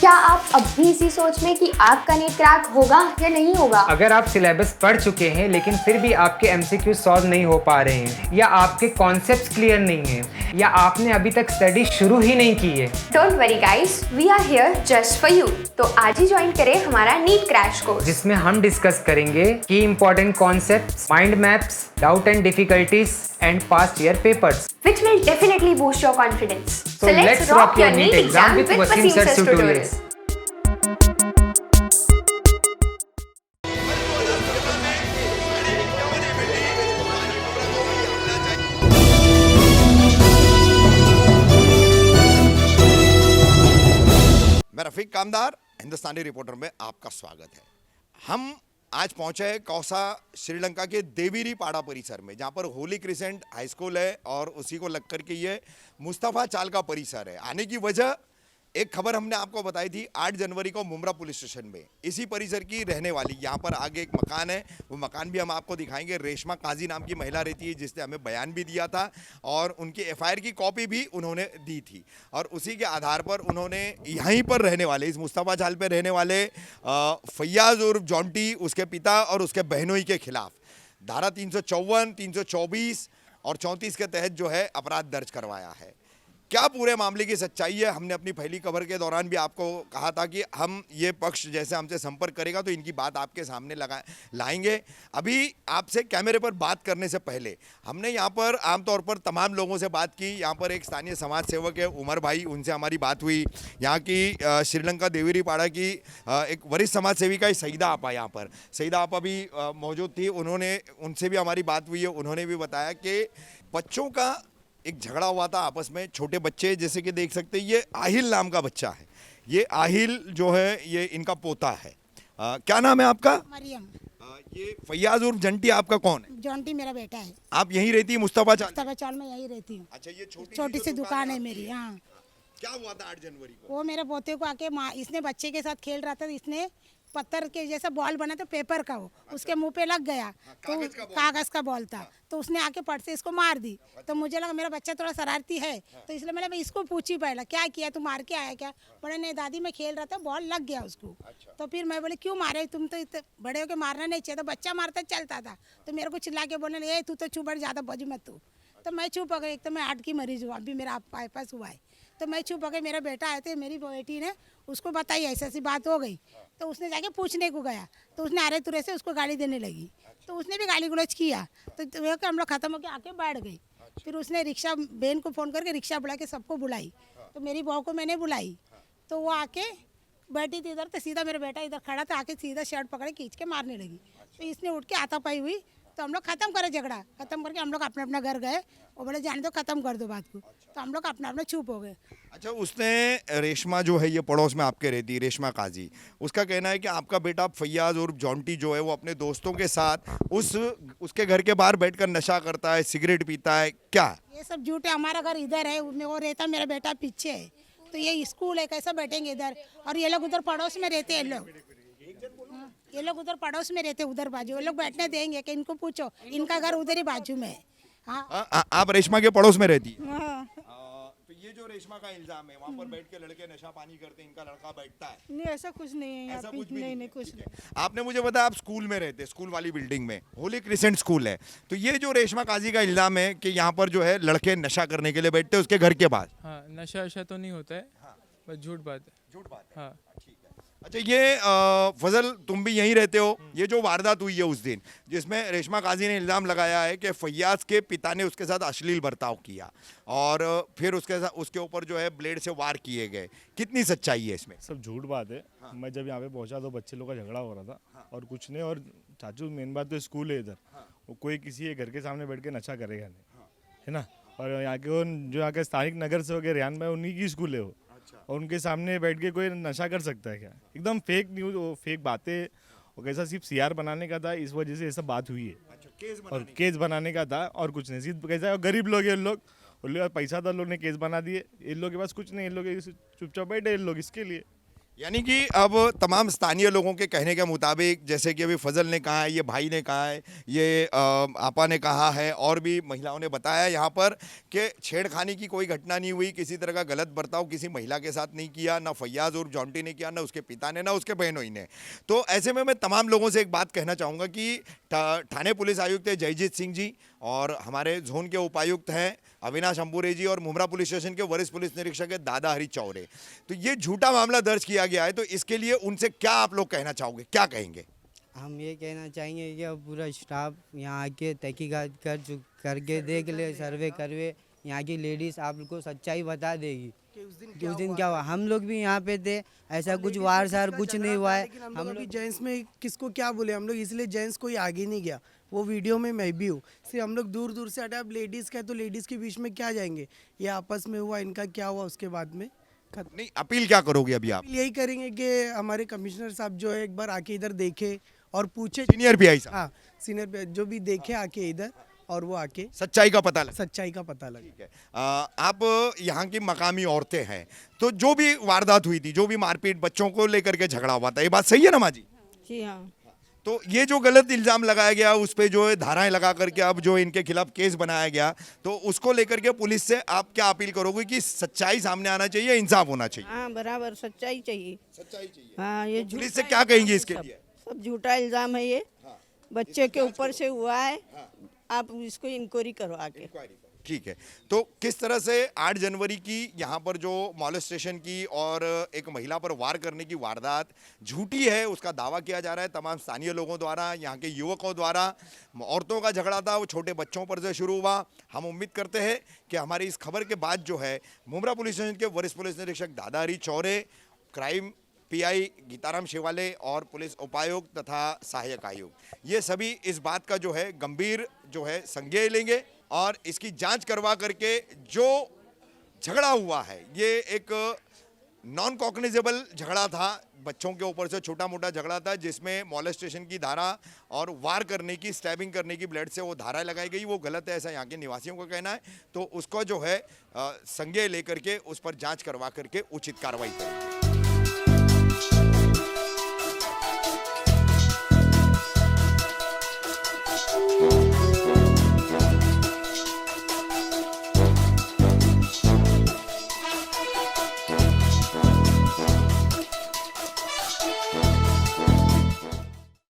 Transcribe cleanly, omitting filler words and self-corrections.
क्या आप अब भी इसी सोच में कि आपका नीट क्रैक होगा या नहीं होगा? अगर आप सिलेबस पढ़ चुके हैं लेकिन फिर भी आपके एमसीक्यू सॉल्व नहीं हो पा रहे हैं, या आपके कॉन्सेप्ट्स क्लियर नहीं हैं, या आपने अभी तक स्टडी शुरू ही नहीं की है, don't worry guys, we are here just for you. तो आज ही ज्वाइन करें हमारा नीट क्रैश कोर्स, जिसमें हम डिस्कस करेंगे की important concepts, mind maps, doubt and difficulties and past year papers, which will definitely boost your confidence. So let's rock your NEET exam with Wasim Sir's tutorials. मैं रफीक कामदार हिंदुस्तानी reporter में आपका स्वागत है। हम आज पहुंचे हैं कौसा श्रीलंका के देवीरी पाड़ा परिसर में, जहां पर होली क्रिसेंट हाई स्कूल है और उसी को लगकर के ये मुस्तफ़ा चाल का परिसर है। आने की वजह एक खबर हमने आपको बताई थी 8 जनवरी को मुमरा पुलिस स्टेशन में, इसी परिसर की रहने वाली, यहाँ पर आगे एक मकान है, वो मकान भी हम आपको दिखाएंगे। रेशमा काजी नाम की महिला रहती है जिसने हमें बयान भी दिया था और उनकी एफआईआर की कॉपी भी उन्होंने दी थी, और उसी के आधार पर उन्होंने यहीं पर रहने वाले, इस मुस्तफ़ा चाल पर रहने वाले फैयाज उर्फ जॉन्टी, उसके पिता और उसके बहनोई के खिलाफ धारा 354, 324 और 34 के तहत जो है अपराध दर्ज करवाया है। क्या पूरे मामले की सच्चाई है, हमने अपनी पहली खबर के दौरान भी आपको कहा था कि हम ये पक्ष जैसे हमसे संपर्क करेगा तो इनकी बात आपके सामने लाएंगे। अभी आपसे कैमरे पर बात करने से पहले हमने यहाँ पर आमतौर पर तमाम लोगों से बात की। यहाँ पर एक स्थानीय समाज सेवक है उमर भाई, उनसे हमारी बात हुई। यहाँ की श्रीलंका देवीरी पाड़ा की एक वरिष्ठ समाज सेविका है सईदा आपा, यहाँ पर सईदा आपा भी मौजूद थी, उनसे भी हमारी बात हुई है। उन्होंने भी बताया कि बच्चों का एक झगड़ा हुआ था आपस में, छोटे बच्चे, जैसे कि देख सकते हैं ये आहिल नाम का बच्चा है। ये आहिल जो है ये इनका पोता है। क्या नाम है आपका? मरियम। ये फैयाज उर्फ जंटी आपका कौन है? जॉन्टी मेरा बेटा है। आप यहीं रहती है मुस्तफा चाल? मुस्तफा चाल में यहीं रहती हूँ। अच्छा, ये छोटी सी दुकान है मेरी। हाँ। क्या हुआ था 8 जनवरी को? वो मेरे पोते को आके इसने बच्चे के साथ खेल रहा था, इसने पत्थर के जैसा बॉल बना था पेपर का, वो उसके मुंह पे लग गया। तो कागज का बॉल था, तो उसने आके पट से इसको मार दी। तो मुझे लगा मेरा बच्चा थोड़ा शरारती है, तो इसलिए मैंने इसको पूछी पहला क्या किया, तू मार के आया क्या? बोले नहीं दादी मैं खेल रहा था, बॉल लग गया उसको। तो फिर मैं बोले क्यों मारे, तुम तो इतने बड़े होके मारना नहीं चाहिए, तो बच्चा मारता चलता था। तो मेरे को चिल्ला के बोले तू तो चुप, ज़्यादा बज मत तू। तो मैं चुप हो गई। एक तो मैं हार्ट की मरीज हूँ, अभी मेरा बाईपास हुआ है, तो मैं चुप हो गई। मेरा बेटा आए थे, मेरी बेटी ने उसको बताई ऐसी ऐसी बात हो गई, तो उसने जाके पूछने को गया, तो उसने अरे तुरे से उसको गाली देने लगी। तो उसने भी गाली गलौज किया, तो हम लोग खत्म होकर आके बैठ गई। फिर उसने रिक्शा बहन को फ़ोन करके रिक्शा बुला के सबको बुलाई, तो मेरी बहू को मैंने बुलाई, तो वो आके बैठी थी इधर, तो सीधा मेरा बेटा इधर खड़ा था, आके सीधा शर्ट पकड़े खींच के मारने लगी। तो इसने उठ के हाथापाई हुई, तो हम लोग ख़त्म करे झगड़ा, ख़त्म करके हम लोग अपना अपना घर गए। वो बोले जाने दो, ख़त्म कर दो बात को, तो हम लोग अपना अपना चुप हो गए। अच्छा, उसने रेशमा जो है ये पड़ोस में आपके रहती है, रेशमा काजी, उसका कहना है कि आपका बेटा फैयाज और जॉन्टी जो है वो अपने दोस्तों के साथ उसके घर के बाहर बैठकर नशा करता है, सिगरेट पीता है। क्या ये सब झूठ है? हमारा घर इधर है, वो रहता मेरा बेटा पीछे है, तो ये स्कूल है, कैसा बैठेंगे इधर? और ये लोग उधर पड़ोस में रहते हैं, ये लोग उधर पड़ोस में रहते, उधर बाजू, ये लोग बैठने देंगे कि इनको पूछो, इनका घर उधर ही बाजू में है। हाँ। आप रेशमा के पड़ोस में रहती है? हाँ। तो ये जो रेशमा का इल्जाम है, वहाँ पर बैठ के लड़के नशा पानी करते हैं, इनका लड़का बैठता है? नहीं ऐसा कुछ नहीं है, ऐसा कुछ भी नहीं कुछ नहीं। आपने मुझे बताया आप स्कूल में रहते, स्कूल वाली बिल्डिंग में, होली क्रिसेंट स्कूल है, तो ये जो रेशमा काजी का इल्जाम है कि यहाँ पर जो है लड़के नशा करने के लिए बैठते हैं उसके घर के पास। हाँ, नशा वशा तो नहीं होता है, बस झूठ बात है। झूठ बात है? हाँ। ठीक है। अच्छा, ये फजल तुम भी यहीं रहते हो, ये जो वारदात हुई है उस दिन, जिसमें रेशमा काजी ने इल्ज़ाम लगाया है कि फैयाज के पिता ने उसके साथ अश्लील बर्ताव किया और फिर उसके ऊपर जो है ब्लेड से वार किए गए, कितनी सच्चाई है इसमें? सब झूठ बात है। मैं जब यहाँ पे पहुँचा तो बच्चे लोग का झगड़ा हो रहा था और कुछ नहीं। और चाचू मेन बात तो स्कूल है इधर, वो कोई किसी के घर के सामने बैठ के नशा करेगा नहीं, है ना। और यहाँ के जो यहाँ के स्थानिक नगर सेवक है रेहान भाई, उन्हीं की स्कूल है वो, और उनके सामने बैठ के कोई नशा कर सकता है क्या? एकदम फेक न्यूज़, फेक बातें, वो कैसा सिर्फ सीआर बनाने का था, इस वजह से ये सब बात हुई है। और केस बनाने का था और कुछ नहीं, सिर्फ कैसा गरीब लोग हैं, इन लोग पैसा था, लोग ने केस बना दिए, इन लोग के पास कुछ नहीं, इन लोग चुपचाप बैठे इन लोग इसके लिए। यानी कि अब तमाम स्थानीय लोगों के कहने के मुताबिक, जैसे कि अभी फजल ने कहा है, ये भाई ने कहा है, ये आपा ने कहा है और भी महिलाओं ने बताया यहाँ पर कि छेड़खानी की कोई घटना नहीं हुई, किसी तरह का गलत बर्ताव किसी महिला के साथ नहीं किया, ना फैयाज और जॉन्टी ने किया, ना उसके पिता ने, ना उसके बहनोई ने। तो ऐसे में मैं तमाम लोगों से एक बात कहना चाहूँगा कि थाने पुलिस आयुक्त है जयजीत सिंह जी और हमारे जोन के उपायुक्त हैं अविनाश अंबुरे जी और मुमरा पुलिस स्टेशन के वरिष्ठ पुलिस निरीक्षक है दादा हरी चौरे। तो ये झूठा मामला दर्ज किया गया है, तो इसके लिए उनसे क्या आप लोग कहना चाहोगे, क्या कहेंगे? हम ये कहना चाहेंगे कि अब पूरा स्टाफ यहाँ आके तहकीकात करके देख ले, सर्वे करवे, यहाँ की लेडीज़ आपको सच्चाई बता देगी कि उस दिन क्या हुआ। हम लोग भी यहाँ पे थे, ऐसा कुछ वार सार कुछ नहीं हुआ है। हम लोग जेंट्स में किसको क्या बोले, हम लोग इसलिए जेंट्स कोई आगे नहीं गया। वो वीडियो में मैं भी हूँ, सिर्फ हम लोग दूर दूर से हटे। अब लेडीज़ का है तो लेडीज़ के बीच में क्या जाएंगे, ये आपस में हुआ, इनका क्या हुआ उसके बाद में खत्म। नहीं, अपील क्या करोगे अभी आप? यही करेंगे कि हमारे कमिश्नर साहब जो है एक बार आके इधर देखे और पूछे, सीनियर पीआई साहब, हाँ सीनियर पे जो भी देखे आके इधर, और वो आके सच्चाई का पता लगे। सच्चाई का पता लगे। ठीक है। आप यहाँ की मकामी औरतें हैं, तो जो भी वारदात हुई थी, जो भी मारपीट, बच्चों को लेकर के झगड़ा हुआ था, ये बात सही है ना माँ जी? जी हाँ। तो ये जो गलत इल्जाम लगाया गया, उस पे जो है धाराएं लगा करके अब जो इनके खिलाफ केस बनाया गया, तो उसको लेकर के पुलिस से आप क्या अपील करोगे कि सच्चाई सामने आना चाहिए, इंसाफ होना चाहिए? हाँ बराबर, सच्चाई चाहिए। सच्चाई चाहिए। हाँ, ये पुलिस से क्या कहेंगे इसके लिए? सब झूठा इल्जाम है ये, बच्चे के ऊपर से हुआ है, आप इसको इंक्वायरी करो आके। ठीक है। तो किस तरह से 8 जनवरी की यहाँ पर जो मॉलेस्टेशन की और एक महिला पर वार करने की वारदात झूठी है, उसका दावा किया जा रहा है तमाम स्थानीय लोगों द्वारा, यहाँ के युवकों द्वारा। औरतों का झगड़ा था, वो छोटे बच्चों पर से शुरू हुआ। हम उम्मीद करते हैं कि हमारी इस खबर के बाद जो है मुमरा पुलिस स्टेशन के वरिष्ठ पुलिस निरीक्षक दादा हरी चौरे, क्राइम पीआई गीताराम शेवाले और पुलिस उपायुक्त तथा सहायक आयुक्त, ये सभी इस बात का जो है गंभीर जो है संज्ञान लेंगे और इसकी जांच करवा करके जो झगड़ा हुआ है, ये एक नॉन कॉग्निजेबल झगड़ा था, बच्चों के ऊपर से छोटा मोटा झगड़ा था, जिसमें मॉलेस्टेशन की धारा और वार करने की, स्टैबिंग करने की ब्लेड से वो धारा लगाई गई, वो गलत है, ऐसा यहाँ के निवासियों का कहना है। तो उसको जो है संज्ञान लेकर के उस पर जांच करवा करके उचित कार्रवाई करेंगे।